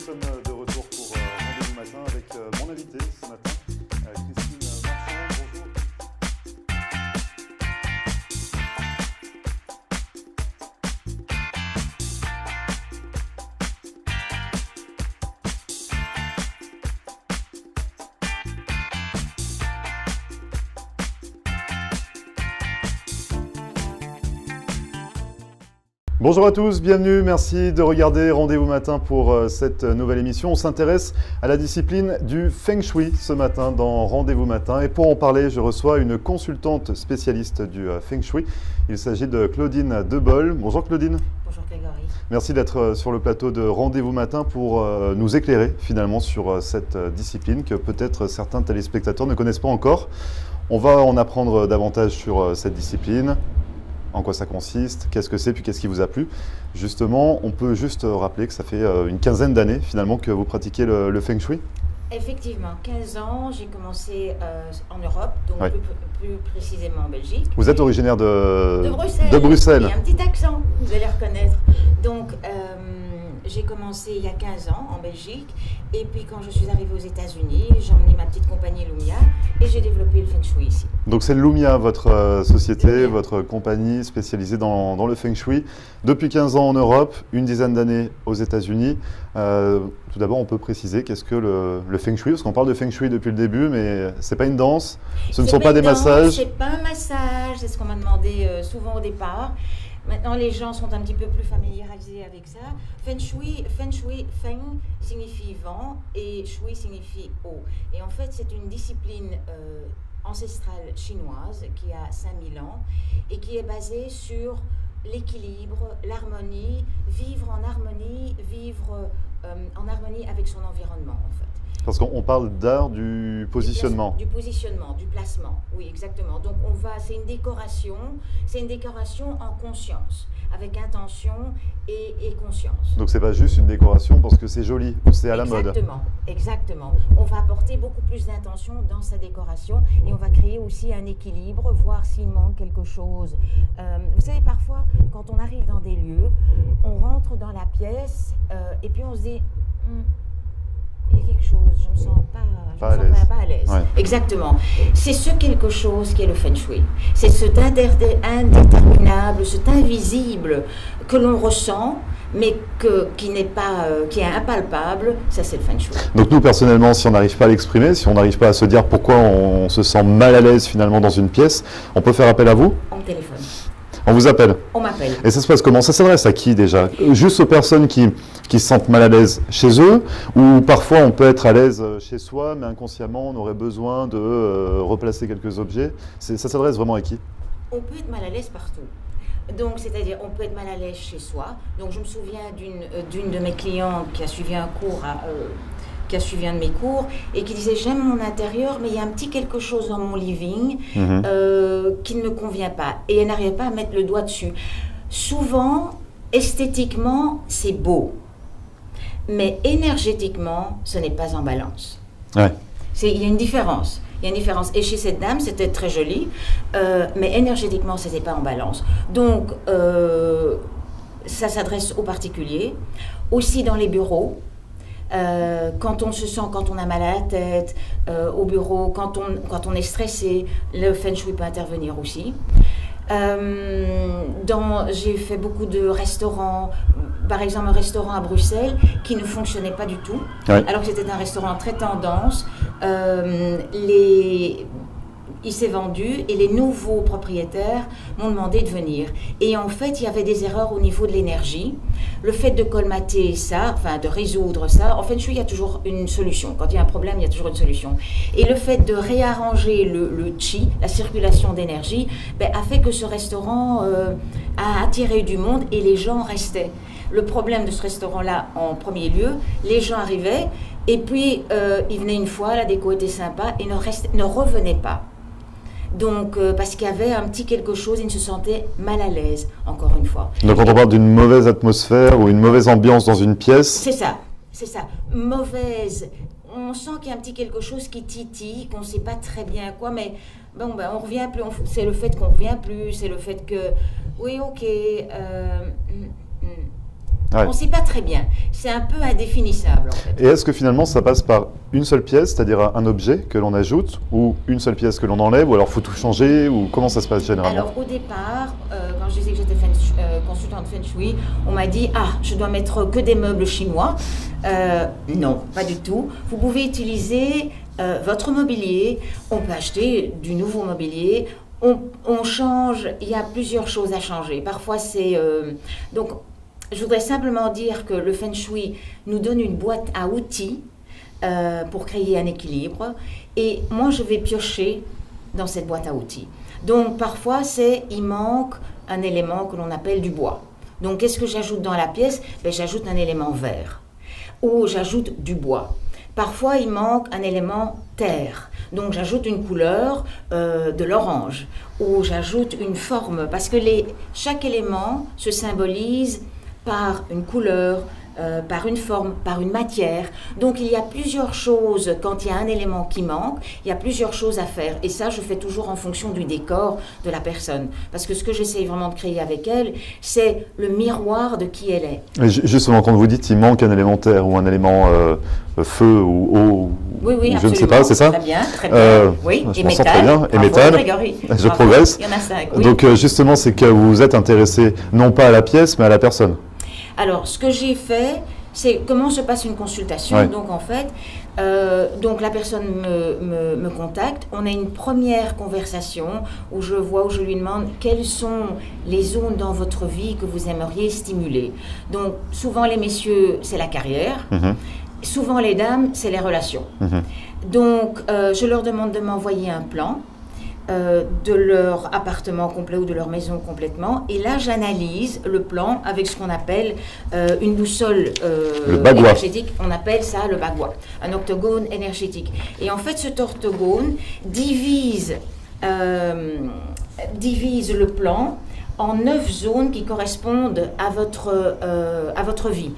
sommes de retour pour Rendez-vous matin avec mon invité ce matin, Christine Marchand. Bonjour. Bonjour à tous, bienvenue, merci de regarder Rendez-vous matin pour cette nouvelle émission. On s'intéresse à la discipline du Feng Shui ce matin dans Rendez-vous matin. Et pour en parler, je reçois une consultante spécialiste du Feng Shui. Il s'agit de Claudine Debol. Bonjour Claudine. Bonjour Grégory. Merci d'être sur le plateau de Rendez-vous matin pour nous éclairer finalement sur cette discipline que peut-être certains téléspectateurs ne connaissent pas encore. On va en apprendre davantage sur cette discipline. En quoi ça consiste, qu'est-ce que c'est, puis qu'est-ce qui vous a plu. Justement, on peut juste rappeler que ça fait une quinzaine d'années finalement que vous pratiquez le Feng Shui. Effectivement, 15 ans, j'ai commencé en Europe, donc Oui. plus précisément en Belgique. Vous êtes originaire De Bruxelles. de Bruxelles. Il y a un petit accent, vous allez reconnaître. Donc, j'ai commencé il y a 15 ans en Belgique, et puis quand je suis arrivée aux États-Unis, j'ai emmené ma petite compagnie Lumia, et j'ai développé le Feng Shui ici. Donc c'est Lumia, votre société, Lumia. votre compagnie spécialisée dans le Feng Shui. Depuis 15 ans en Europe, une dizaine d'années aux États-Unis. Tout d'abord, on peut préciser qu'est-ce que le Feng Shui, parce qu'on parle de Feng Shui depuis le début, mais c'est pas une danse, ce ne sont pas des massages. C'est pas un massage, c'est ce qu'on m'a demandé souvent au départ. Maintenant, les gens sont un petit peu plus familiarisés avec ça. Feng Shui, Feng signifie vent et Shui signifie eau. Et en fait, c'est une discipline ancestrale chinoise qui a 5000 ans et qui est basée sur l'équilibre, l'harmonie, vivre en harmonie avec son environnement en fait. Parce qu'on parle d'art du positionnement. Du positionnement, du placement, oui exactement. Donc c'est une décoration en conscience, avec intention et conscience. Donc c'est pas juste une décoration parce que c'est joli ou c'est à la mode. Exactement. On va apporter beaucoup plus d'intention dans sa décoration et on va créer aussi un équilibre, voir s'il manque quelque chose. Vous savez, parfois, quand on arrive dans des lieux, on rentre dans la pièce et puis on se dit... il y a quelque chose, je ne me sens pas à l'aise. Ouais. Exactement. C'est ce quelque chose qui est le Feng Shui. C'est cet indéterminable, cet invisible que l'on ressent, mais qui est impalpable. Ça, c'est le Feng Shui. Donc nous, personnellement, si on n'arrive pas à l'exprimer, si on n'arrive pas à se dire pourquoi on se sent mal à l'aise finalement dans une pièce, on peut faire appel à vous? On me téléphone. On vous appelle? On m'appelle. Et ça se passe comment? Ça s'adresse à qui déjà? Juste aux personnes qui se sentent mal à l'aise chez eux, ou parfois on peut être à l'aise chez soi, mais inconsciemment on aurait besoin de replacer quelques objets. Ça s'adresse vraiment à qui? On peut être mal à l'aise partout. Donc, c'est-à-dire, on peut être mal à l'aise chez soi. Donc, je me souviens d'une de mes clientes qui a suivi un de mes cours et qui disait « J'aime mon intérieur, mais il y a un petit quelque chose dans mon living qui ne me convient pas. » Et elle n'arrivait pas à mettre le doigt dessus. Souvent, esthétiquement, c'est beau. Mais énergétiquement, ce n'est pas en balance. Ouais. Il y a une différence. Il y a une différence. Et chez cette dame, c'était très joli, mais énergétiquement, ce n'était pas en balance. Donc, ça s'adresse aux particuliers, aussi dans les bureaux. Quand on a mal à la tête, au bureau, quand on est stressé, le Feng Shui peut intervenir aussi. J'ai fait beaucoup de restaurants, par exemple un restaurant à Bruxelles qui ne fonctionnait pas du tout, Ouais. alors que c'était un restaurant très tendance. Il s'est vendu et les nouveaux propriétaires m'ont demandé de venir. Et en fait, il y avait des erreurs au niveau de l'énergie. Le fait de colmater ça, enfin de résoudre ça, en Feng Shui, il y a toujours une solution. Quand il y a un problème, il y a toujours une solution. Et le fait de réarranger le chi, la circulation d'énergie, a fait que ce restaurant a attiré du monde et les gens restaient. Le problème de ce restaurant-là, en premier lieu, les gens arrivaient et puis ils venaient une fois, la déco était sympa et ne revenaient pas. Donc, parce qu'il y avait un petit quelque chose, ils se sentaient mal à l'aise, encore une fois. Donc quand on parle d'une mauvaise atmosphère ou une mauvaise ambiance dans une pièce... C'est ça. Mauvaise. On sent qu'il y a un petit quelque chose qui titille, qu'on ne sait pas très bien quoi, mais bon, on revient plus. C'est le fait qu'on ne revient plus, c'est le fait que... Oui, ok. Ouais. On ne sait pas très bien. C'est un peu indéfinissable en fait. Et est-ce que finalement ça passe par une seule pièce, c'est-à-dire un objet que l'on ajoute, ou une seule pièce que l'on enlève, ou alors faut tout changer, ou comment ça se passe généralement? Alors au départ, quand je disais que j'étais consultante Feng Shui, on m'a dit « Ah, je dois mettre que des meubles chinois ». Non, pas du tout. Vous pouvez utiliser votre mobilier, on peut acheter du nouveau mobilier, on change, il y a plusieurs choses à changer. Parfois c'est... donc, je voudrais simplement dire que le Feng Shui nous donne une boîte à outils pour créer un équilibre. Et moi, je vais piocher dans cette boîte à outils. Donc, parfois, il manque un élément que l'on appelle du bois. Donc, qu'est-ce que j'ajoute dans la pièce? J'ajoute un élément vert ou j'ajoute du bois. Parfois, il manque un élément terre. Donc, j'ajoute une couleur de l'orange ou j'ajoute une forme parce que chaque élément se symbolise par une couleur, par une forme, par une matière. Donc il y a plusieurs choses, quand il y a un élément qui manque, il y a plusieurs choses à faire. Et ça, je fais toujours en fonction du décor de la personne. Parce que ce que j'essaye vraiment de créer avec elle, c'est le miroir de qui elle est. Et justement, quand vous dites qu'il manque un élément terre ou un élément feu ou eau, oui, je ne sais pas, c'est ça? Très bien, très bien. Oui, je m'en sens très bien. Et métal, je progresse. Il y en a 5, oui. Donc justement, c'est que vous vous êtes intéressé non pas à la pièce, mais à la personne. Alors, ce que j'ai fait, c'est comment se passe une consultation. Ouais. Donc, en fait, donc la personne me contacte. On a une première conversation où je lui demande quelles sont les zones dans votre vie que vous aimeriez stimuler. Donc, souvent les messieurs, c'est la carrière. Souvent les dames, c'est les relations. Donc, je leur demande de m'envoyer un plan de leur appartement complet ou de leur maison complètement. Et là, j'analyse le plan avec ce qu'on appelle une boussole énergétique. On appelle ça le bagua, un octogone énergétique. Et en fait, cet octogone divise le plan en 9 zones qui correspondent à votre vie.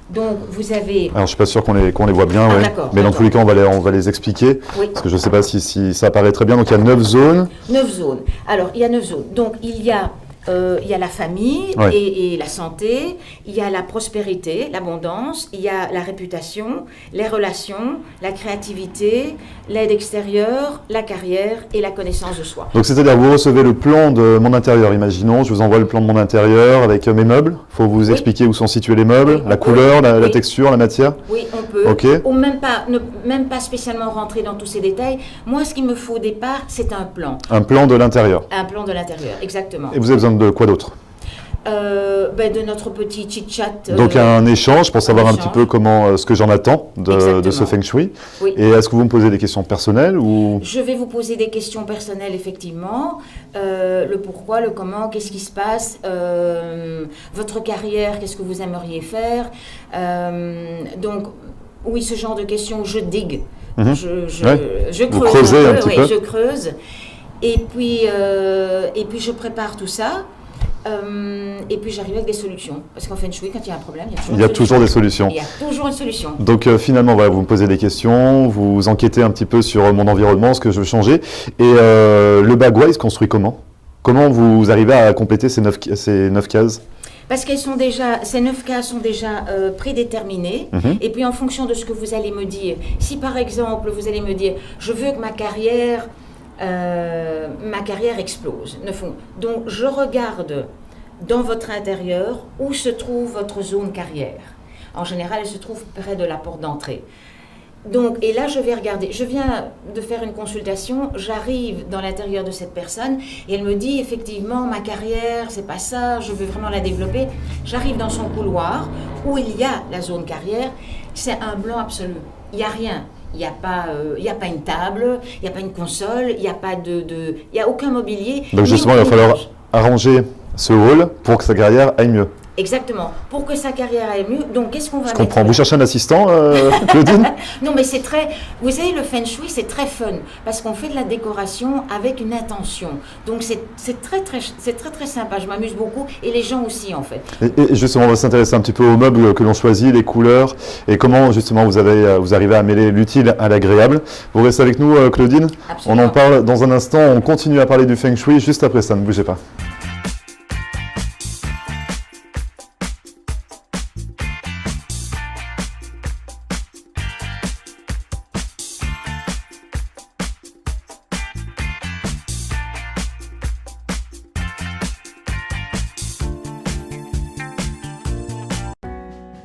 Donc, vous avez... Alors, je ne suis pas sûr qu'on les voit bien, ouais. Mais dans tous les cas, on va les expliquer. Oui. Parce que je ne sais pas si ça apparaît très bien. Donc, il y a 9 zones. 9 zones. Alors, il y a 9 zones. Donc, il y a la famille et la santé, il y a la prospérité, l'abondance, il y a la réputation, les relations, la créativité, l'aide extérieure, la carrière et la connaissance de soi. Donc c'est-à-dire vous recevez le plan de mon intérieur, imaginons, je vous envoie le plan de mon intérieur avec mes meubles, il faut vous expliquer où sont situés les meubles, la couleur, la texture, la matière. Oui, on peut. Okay. Ou même pas spécialement rentrer dans tous ces détails. Moi, ce qu'il me faut au départ, c'est un plan. Un plan de l'intérieur. Un plan de l'intérieur, exactement. Et vous avez besoin de quoi d'autre? De notre petit chit-chat. Donc un échange pour savoir un petit peu comment, ce que j'en attends de ce Feng Shui. Oui. Et est-ce que vous me posez des questions personnelles ou... Je vais vous poser des questions personnelles, effectivement. Le pourquoi, le comment, qu'est-ce qui se passe, votre carrière, qu'est-ce que vous aimeriez faire. Donc, oui, ce genre de questions, je digue. Je creuse. Vous creusez un petit peu. Je creuse. Et puis je prépare tout ça. Et puis j'arrive avec des solutions. Parce qu'en Feng Shui, quand il y a un problème, il y a toujours des solutions. Il y a toujours une solution. Donc finalement, voilà, vous me posez des questions, vous enquêtez un petit peu sur mon environnement, ce que je veux changer. Et le bagua, il se construit comment? Comment vous arrivez à compléter ces 9 cases? Parce qu'elles sont déjà, ces 9 cases sont déjà prédéterminées. Et puis en fonction de ce que vous allez me dire, si par exemple vous allez me dire, je veux que ma carrière explose. Donc je regarde dans votre intérieur où se trouve votre zone carrière. En général, elle se trouve près de la porte d'entrée. Donc, et là, je vais regarder. Je viens de faire une consultation, j'arrive dans l'intérieur de cette personne et elle me dit effectivement, ma carrière, c'est pas ça, je veux vraiment la développer. J'arrive dans son couloir où il y a la zone carrière, c'est un blanc absolu. Il n'y a rien. Il n'y a pas une table, il n'y a pas une console, il n'y a pas il n'y a aucun mobilier. Donc justement, il va falloir arranger ce hall pour que sa carrière aille mieux. Exactement. Pour que sa carrière aille mieux, donc qu'est-ce qu'on va mettre? Je comprends. Vous cherchez un assistant, Claudine? Non, mais c'est très... Vous savez, le Feng Shui, c'est très fun, parce qu'on fait de la décoration avec une intention. Donc c'est très sympa. Je m'amuse beaucoup, et les gens aussi, en fait. Et justement, on va s'intéresser un petit peu aux meubles que l'on choisit, les couleurs, et comment, justement, vous arrivez à mêler l'utile à l'agréable. Vous restez avec nous, Claudine? Absolument. On en parle dans un instant. On continue à parler du Feng Shui juste après ça. Ne bougez pas.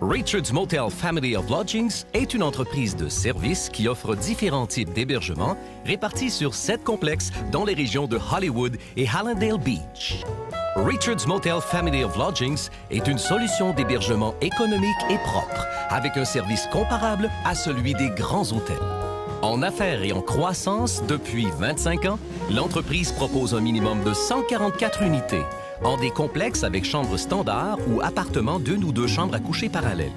Richard's Motel Family of Lodgings est une entreprise de services qui offre différents types d'hébergements répartis sur 7 complexes dans les régions de Hollywood et Hallandale Beach. Richard's Motel Family of Lodgings est une solution d'hébergement économique et propre, avec un service comparable à celui des grands hôtels. En affaires et en croissance depuis 25 ans, l'entreprise propose un minimum de 144 unités, en des complexes avec chambres standards ou appartements d'une ou deux chambres à coucher parallèles.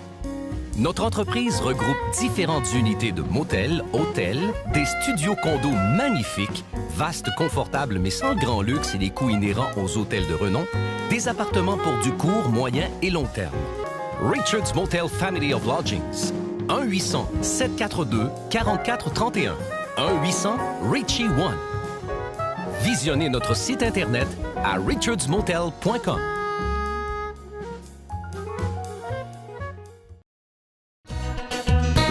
Notre entreprise regroupe différentes unités de motels, hôtels, des studios condos magnifiques, vastes, confortables mais sans le grand luxe et les coûts inhérents aux hôtels de renom, des appartements pour du court, moyen et long terme. Richard's Motel Family of Lodgings. 1-800-742-4431. 1-800-RICHIE-1. Visionnez notre site Internet à richardsmotel.com.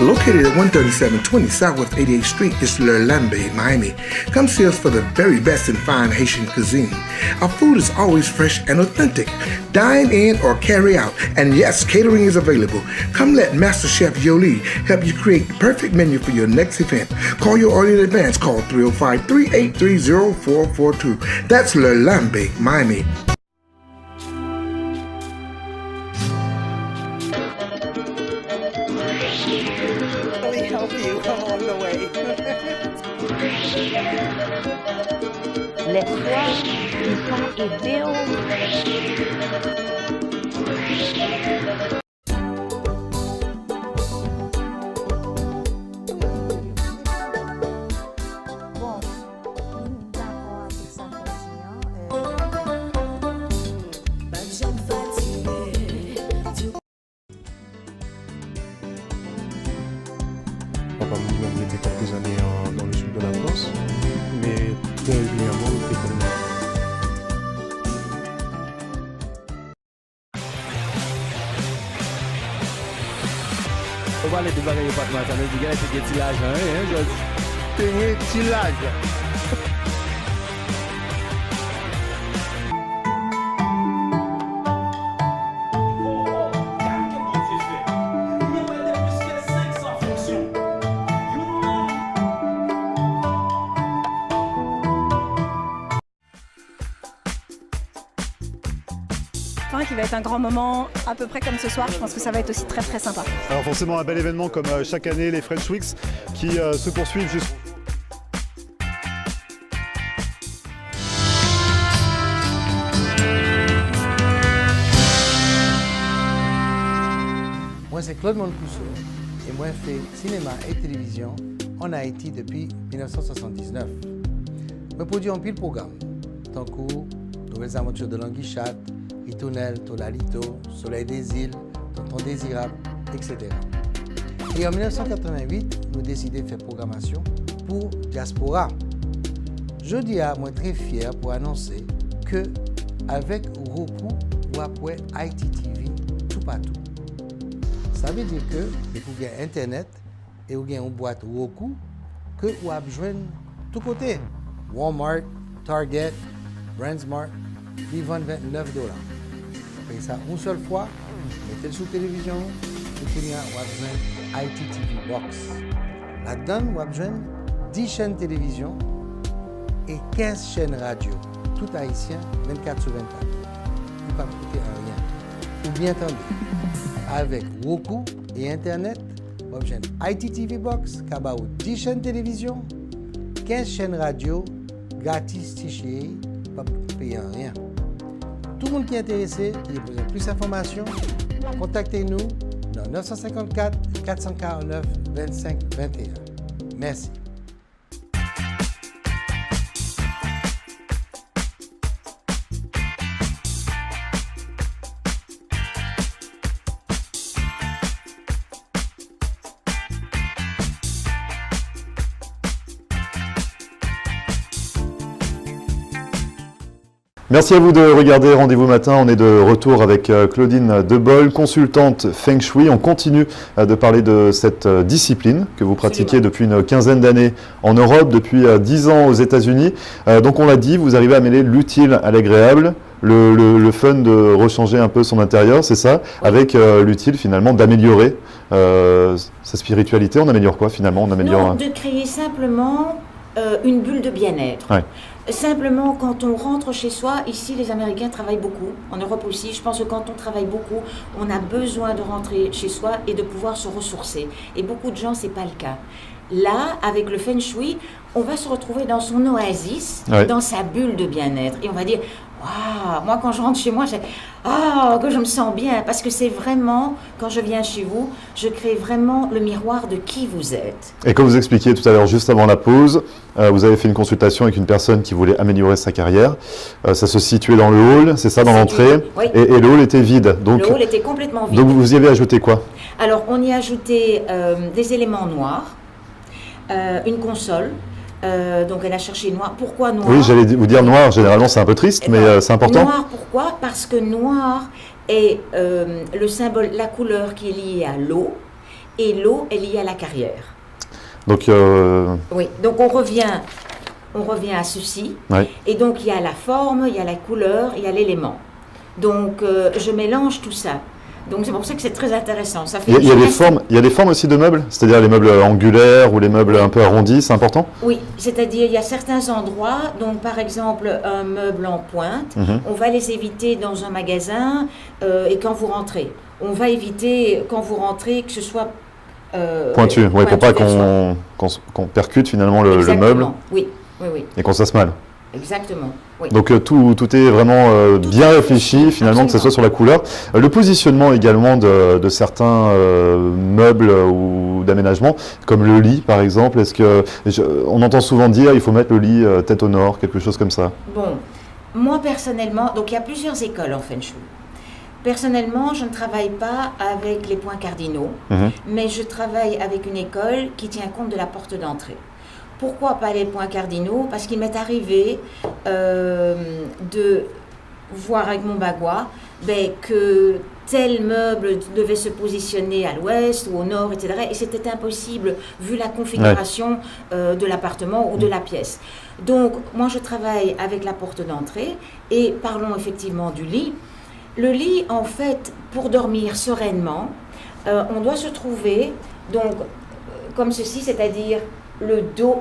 Located at 13720 Southwest 88th Street is L'Erlambe, Miami. Come see us for the very best in fine Haitian cuisine. Our food is always fresh and authentic. Dine in or carry out, and yes, catering is available. Come let Master Chef Yoli help you create the perfect menu for your next event. Call your order in advance. Call 305-383-0442. That's L'Erlambe, Miami. Help you along the way. L'espoir, ils sont idéaux. Bon, d'accord avec ça, président. Papa m'a été quelques années dans le sud de la France, mais très régulièrement, il était comme on va aller débarquer le département, ça veut dire que c'est petit l'argent, c'est petit l'argent. Qui va être un grand moment à peu près comme ce soir. Je pense que ça va être aussi très très sympa. Alors forcément un bel événement comme chaque année, les French Weeks qui se poursuivent jusqu'au... Moi c'est Claude Moncousseau et moi je fais cinéma et télévision en Haïti depuis 1979. Je produis un pile programme, tant que Nouvelles aventures de l'Anguichat, Ritournelle, Tolalito, Soleil des îles, Tonton Désirable, etc. Et en 1988, nous décidons de faire programmation pour Diaspora. Je dis à moi très fier pour annoncer que avec Roku, ou après ITTV, tout partout. Ça veut dire que vous avez Internet et vous avez une boîte Roku que vous avez besoin de tous côtés. Walmart, Target, Brandsmart, ils vendent $29. Payez ça une seule fois, mettez-le sur télévision, et puis vous avez besoin ITTV Box. Là-dedans, vous avez besoin 10 chaînes télévision et 15 chaînes radio, tout haïtien, 24 sur 24. Il ne va pas coûter rien. Ou bien entendu, avec Roku et Internet, vous avez besoin ITTV Box, qui a 10 chaînes télévision, 15 chaînes radio, gratis, tiché, pas payer rien. Tout le monde qui est intéressé, il a besoin de plus d'informations, contactez-nous dans 954 449 25 21. Merci. Merci à vous de regarder Rendez-vous Matin. On est de retour avec Claudine Debol, consultante Feng Shui. On continue de parler de cette discipline que vous pratiquez depuis une quinzaine d'années en Europe, depuis 10 ans aux États-Unis. Donc on l'a dit, vous arrivez à mêler l'utile à l'agréable. le fun de rechanger un peu son intérieur, c'est ça, avec l'utile finalement d'améliorer sa spiritualité. On améliore quoi finalement? On améliore... Non, de créer simplement une bulle de bien-être. Ouais. Simplement, quand on rentre chez soi, ici les Américains travaillent beaucoup, en Europe aussi, je pense que quand on travaille beaucoup, on a besoin de rentrer chez soi et de pouvoir se ressourcer. Et beaucoup de gens, c'est pas le cas. Là, avec le Feng Shui, on va se retrouver dans son oasis, dans sa bulle de bien-être. Et on va dire, waouh, moi quand je rentre chez moi, que je me sens bien. Parce que c'est vraiment, quand je viens chez vous, je crée vraiment le miroir de qui vous êtes. Et comme vous expliquiez tout à l'heure, juste avant la pause, vous avez fait une consultation avec une personne qui voulait améliorer sa carrière. Ça se situait dans le hall, c'est ça, dans l'entrée. Oui. Et le hall était vide. Donc, le hall était complètement vide. Donc vous y avez ajouté quoi? Alors, on y a ajouté des éléments noirs, une console. Donc elle a cherché noir. Pourquoi noir? Oui, j'allais vous dire noir. Généralement, c'est un peu triste, mais c'est important. Noir, pourquoi? Parce que noir est le symbole, la couleur qui est liée à l'eau, et l'eau est liée à la carrière. Donc, oui, donc on revient à ceci. Ouais. Et donc il y a la forme, il y a la couleur, il y a l'élément. Donc je mélange tout ça. Donc c'est pour ça que c'est très intéressant. Ça fait il y a des formes aussi de meubles, c'est-à-dire les meubles angulaires ou les meubles un peu arrondis, c'est important? Oui, c'est-à-dire il y a certains endroits, donc par exemple un meuble en pointe, on va les éviter dans un magasin et quand vous rentrez. On va éviter quand vous rentrez que ce soit pointu, oui, pour pas qu'on percute finalement le meuble. Oui. Et qu'on se mal. Exactement. Oui. Donc tout est vraiment bien réfléchi finalement, que ce soit sur la couleur. Le positionnement également de certains meubles ou d'aménagement, comme le lit par exemple. Est-ce que on entend souvent dire il faut mettre le lit tête au nord, quelque chose comme ça? Bon, moi personnellement, donc il y a plusieurs écoles en Feng Shui. Personnellement, je ne travaille pas avec les points cardinaux, mais je travaille avec une école qui tient compte de la porte d'entrée. Pourquoi pas les points cardinaux? Parce qu'il m'est arrivé de voir avec mon bagua que tel meuble devait se positionner à l'ouest ou au nord, etc. Et c'était impossible vu la configuration de l'appartement ou de la pièce. Donc, moi, je travaille avec la porte d'entrée et parlons effectivement du lit. Le lit, en fait, pour dormir sereinement, on doit se trouver donc comme ceci, c'est-à-dire le dos,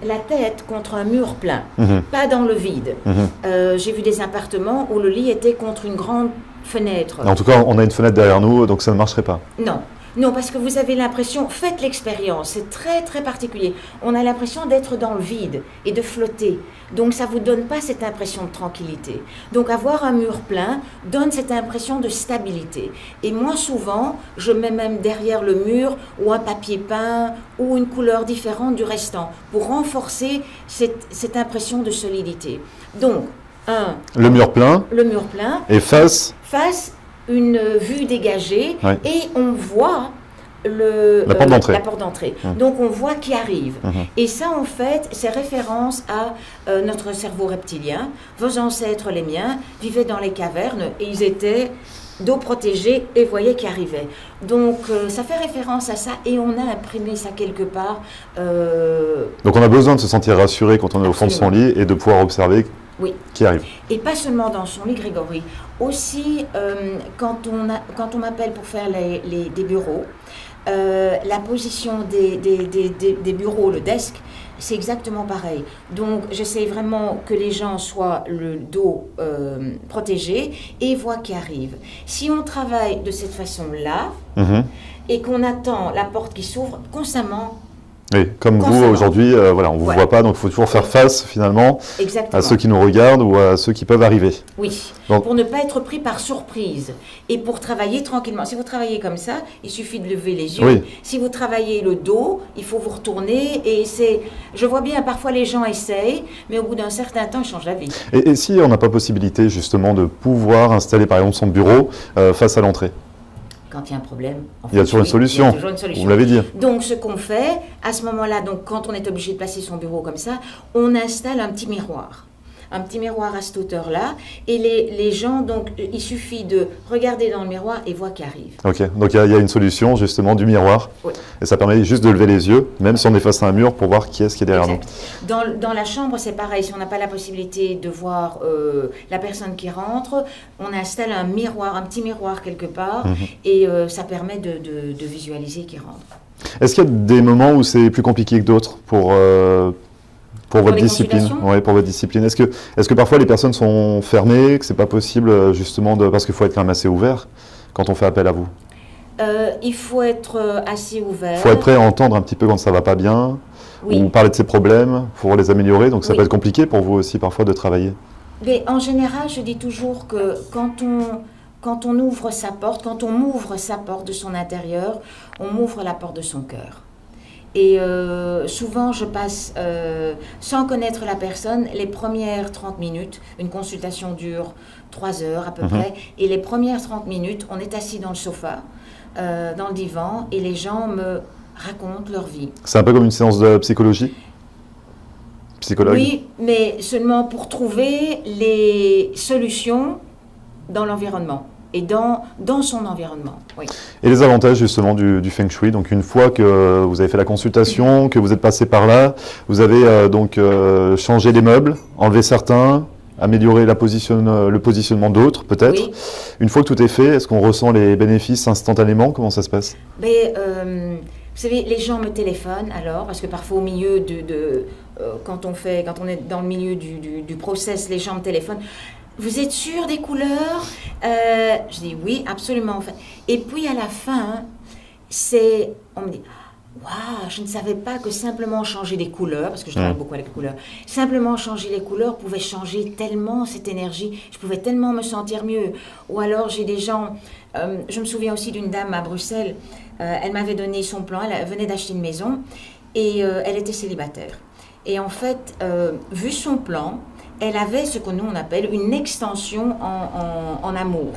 la tête contre un mur plein, pas dans le vide. J'ai vu des appartements où le lit était contre une grande fenêtre. En tout cas, on a une fenêtre derrière nous, donc ça ne marcherait pas. Non, parce que vous avez l'impression, faites l'expérience, c'est très très particulier. On a l'impression d'être dans le vide et de flotter. Donc ça ne vous donne pas cette impression de tranquillité. Donc avoir un mur plein donne cette impression de stabilité. Et moi souvent, je mets même derrière le mur ou un papier peint ou une couleur différente du restant pour renforcer cette impression de solidité. Donc, le mur plein. Et face une vue dégagée et on voit la porte d'entrée. Donc on voit qui arrive. Et ça en fait, c'est référence à notre cerveau reptilien. Vos ancêtres, les miens, vivaient dans les cavernes et ils étaient dos protégé et voyaient qui arrivait. Donc ça fait référence à ça et on a imprimé ça quelque part. Donc on a besoin de se sentir rassuré quand on est au fond de son lit et de pouvoir observer qui arrive. Et pas seulement dans son lit, Grégory. Aussi, quand on m'appelle pour faire des bureaux, la position des bureaux, le desk, c'est exactement pareil. Donc, j'essaie vraiment que les gens soient le dos protégé et voient qui arrive. Si on travaille de cette façon-là et qu'on attend la porte qui s'ouvre constamment. Oui, comme vous aujourd'hui, voilà, on ne vous voit pas, donc il faut toujours faire face finalement à ceux qui nous regardent ou à ceux qui peuvent arriver. Oui, donc, pour ne pas être pris par surprise et pour travailler tranquillement. Si vous travaillez comme ça, il suffit de lever les yeux. Si vous travaillez le dos, il faut vous retourner et je vois bien, parfois les gens essayent, mais au bout d'un certain temps, ils changent la vie. Et si on n'a pas possibilité justement de pouvoir installer par exemple son bureau face à l'entrée? Quand il y a un problème, il y a toujours une solution. Vous l'avez dit. Donc, ce qu'on fait, à ce moment-là, donc, quand on est obligé de placer son bureau comme ça, on installe un petit miroir. un petit miroir à cette hauteur-là, et les gens, donc, il suffit de regarder dans le miroir et voir qui arrive. Ok, donc il y a une solution justement du miroir, oui. Et ça permet juste de lever les yeux, même si on est face à un mur, pour voir qui est-ce qui est derrière exact. nous. Dans la chambre, c'est pareil, si on n'a pas la possibilité de voir la personne qui rentre, on installe un miroir, un petit miroir quelque part, et ça permet de visualiser qui rentre. Est-ce qu'il y a des moments où c'est plus compliqué que d'autres pour votre discipline? Ouais, pour votre discipline. Est-ce que parfois les personnes sont fermées, que c'est pas possible justement parce qu'il faut être quand même assez ouvert quand on fait appel à vous? Il faut être assez ouvert. Il faut être prêt à entendre un petit peu quand ça va pas bien, oui. Ou parler de ses problèmes pour les améliorer. Donc ça peut être compliqué pour vous aussi parfois de travailler. Mais en général, je dis toujours que quand on ouvre sa porte, quand on m'ouvre sa porte de son intérieur, on m'ouvre la porte de son cœur. Et souvent, je passe, sans connaître la personne, les premières 30 minutes, une consultation dure 3 heures à peu près, et les premières 30 minutes, on est assis dans le sofa, dans le divan, et les gens me racontent leur vie. C'est un peu comme une séance de psychologie? Psychologue? Oui, mais seulement pour trouver les solutions dans l'environnement. Et dans son environnement, oui. Et les avantages justement du Feng Shui, donc une fois que vous avez fait la consultation, que vous êtes passé par là, vous avez donc changé les meubles, enlevé certains, amélioré le positionnement d'autres peut-être. Oui. Une fois que tout est fait, est-ce qu'on ressent les bénéfices instantanément? Comment ça se passe? Mais, vous savez, les gens me téléphonent alors, parce que parfois au milieu quand on est dans le milieu du process, les gens me téléphonent. Vous êtes sûr des couleurs? Je dis oui, absolument. Et puis à la fin, on me dit, waouh, je ne savais pas que simplement changer les couleurs, parce que je travaille beaucoup avec les couleurs, simplement changer les couleurs pouvait changer tellement cette énergie, je pouvais tellement me sentir mieux. Ou alors j'ai des gens, je me souviens aussi d'une dame à Bruxelles, elle m'avait donné son plan, elle venait d'acheter une maison et elle était célibataire. Et en fait, vu son plan, elle avait ce que nous on appelle une extension en amour.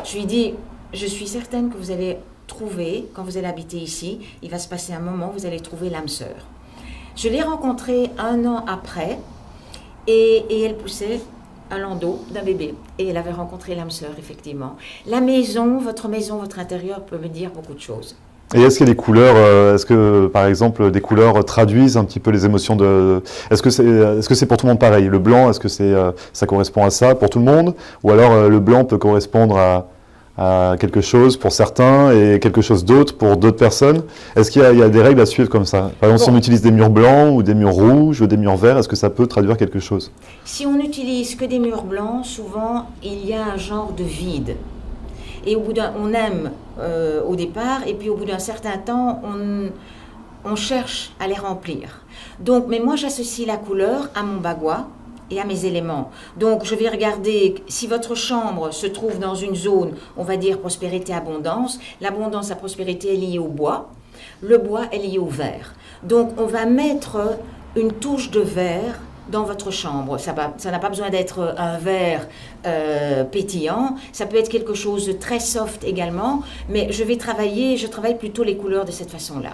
Je lui dis, je suis certaine que vous allez trouver, quand vous allez habiter ici, il va se passer un moment, vous allez trouver l'âme sœur. Je l'ai rencontrée 1 an après et elle poussait un landau d'un bébé. Et elle avait rencontré l'âme sœur, effectivement. La maison, votre intérieur peut me dire beaucoup de choses. Et est-ce qu'il y a des couleurs, est-ce que par exemple des couleurs traduisent un petit peu les émotions de... Est-ce que c'est pour tout le monde pareil? Le blanc, est-ce que ça correspond à ça pour tout le monde? Ou alors le blanc peut correspondre à quelque chose pour certains et quelque chose d'autre pour d'autres personnes? Est-ce qu'il y a des règles à suivre comme ça? Par exemple, si on utilise des murs blancs ou des murs rouges ou des murs verts, est-ce que ça peut traduire quelque chose? Si on n'utilise que des murs blancs, souvent il y a un genre de vide. Et on aime au départ, et puis au bout d'un certain temps, on cherche à les remplir. Donc, mais moi, j'associe la couleur à mon bagua et à mes éléments. Donc, je vais regarder si votre chambre se trouve dans une zone, on va dire prospérité, abondance. L'abondance, la prospérité est liée au bois. Le bois est lié au vert. Donc, on va mettre une touche de vert dans votre chambre. Ça n'a pas besoin d'être un vert pétillant, ça peut être quelque chose de très soft également, mais je travaille plutôt les couleurs de cette façon-là.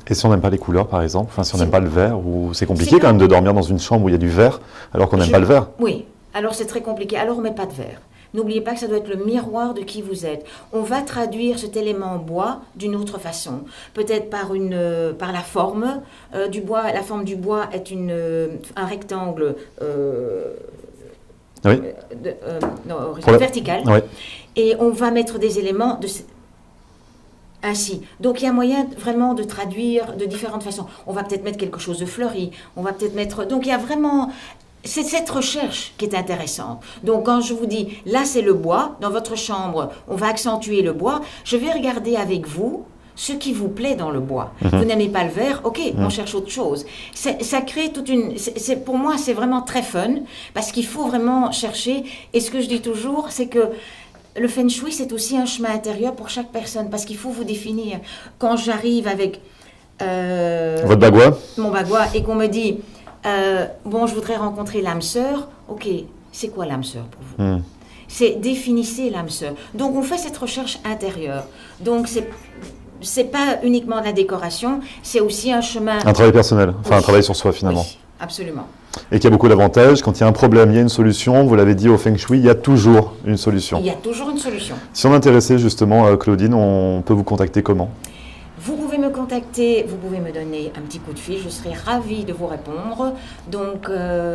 Et si on n'aime pas les couleurs, par exemple, enfin si on n'aime pas le vert, ou c'est compliqué quand même de dormir dans une chambre où il y a du vert, alors qu'on n'aime pas le vert? Oui, alors c'est très compliqué, alors on ne met pas de vert. N'oubliez pas que ça doit être le miroir de qui vous êtes. On va traduire cet élément bois d'une autre façon. Peut-être par la forme du bois. La forme du bois est un rectangle vertical. Oui. Et on va mettre des éléments ainsi. Donc il y a moyen vraiment de traduire de différentes façons. On va peut-être mettre quelque chose de fleuri. On va peut-être mettre... Donc il y a vraiment... C'est cette recherche qui est intéressante. Donc, quand je vous dis, là, c'est le bois, dans votre chambre, on va accentuer le bois, je vais regarder avec vous ce qui vous plaît dans le bois. Vous n'aimez pas le vert, ok, on cherche autre chose. Ça crée toute une... pour moi, c'est vraiment très fun, parce qu'il faut vraiment chercher. Et ce que je dis toujours, c'est que le Feng Shui, c'est aussi un chemin intérieur pour chaque personne, parce qu'il faut vous définir. Quand j'arrive avec... votre bagua? Mon bagua, et qu'on me dit... bon, je voudrais rencontrer l'âme sœur. Ok, c'est quoi l'âme sœur pour vous? C'est définissez l'âme sœur. Donc, on fait cette recherche intérieure. Donc, c'est pas uniquement de la décoration, c'est aussi un chemin... Un travail personnel, enfin un travail sur soi finalement. Absolument. Et qu'il y a beaucoup d'avantages. Quand il y a un problème, il y a une solution. Vous l'avez dit au Feng Shui, il y a toujours une solution. Il y a toujours une solution. Si on est intéressé justement, Claudine, on peut vous contacter comment ? Vous pouvez me contacter, vous pouvez me donner un petit coup de fil, je serai ravie de vous répondre. Donc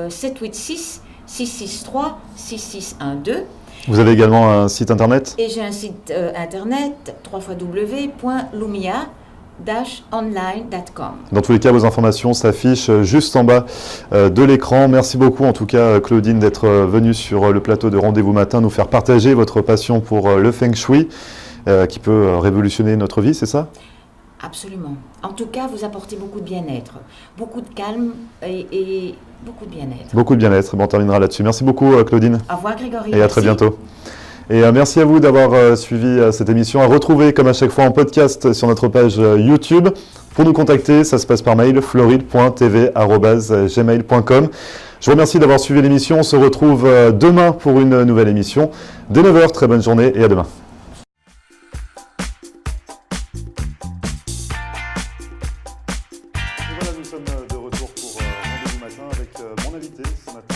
786 663 6612. Vous avez également un site internet ? Et j'ai un site internet www.lumia-online.com. Dans tous les cas, vos informations s'affichent juste en bas de l'écran. Merci beaucoup en tout cas Claudine d'être venue sur le plateau de Rendez-vous Matin, nous faire partager votre passion pour le Feng Shui qui peut révolutionner notre vie, c'est ça ? Absolument. En tout cas, vous apportez beaucoup de bien-être, beaucoup de calme et beaucoup de bien-être. Beaucoup de bien-être. Bon, on terminera là-dessus. Merci beaucoup Claudine. Au revoir Grégory. Et à très bientôt. Et merci à vous d'avoir suivi cette émission. À retrouver comme à chaque fois en podcast sur notre page YouTube. Pour nous contacter, ça se passe par mail floride.tv@gmail.com. Je vous remercie d'avoir suivi l'émission. On se retrouve demain pour une nouvelle émission. Dès 9h, très bonne journée et à demain. Et voilà, nous sommes de retour pour Rendez-vous Matin avec mon invité ce matin.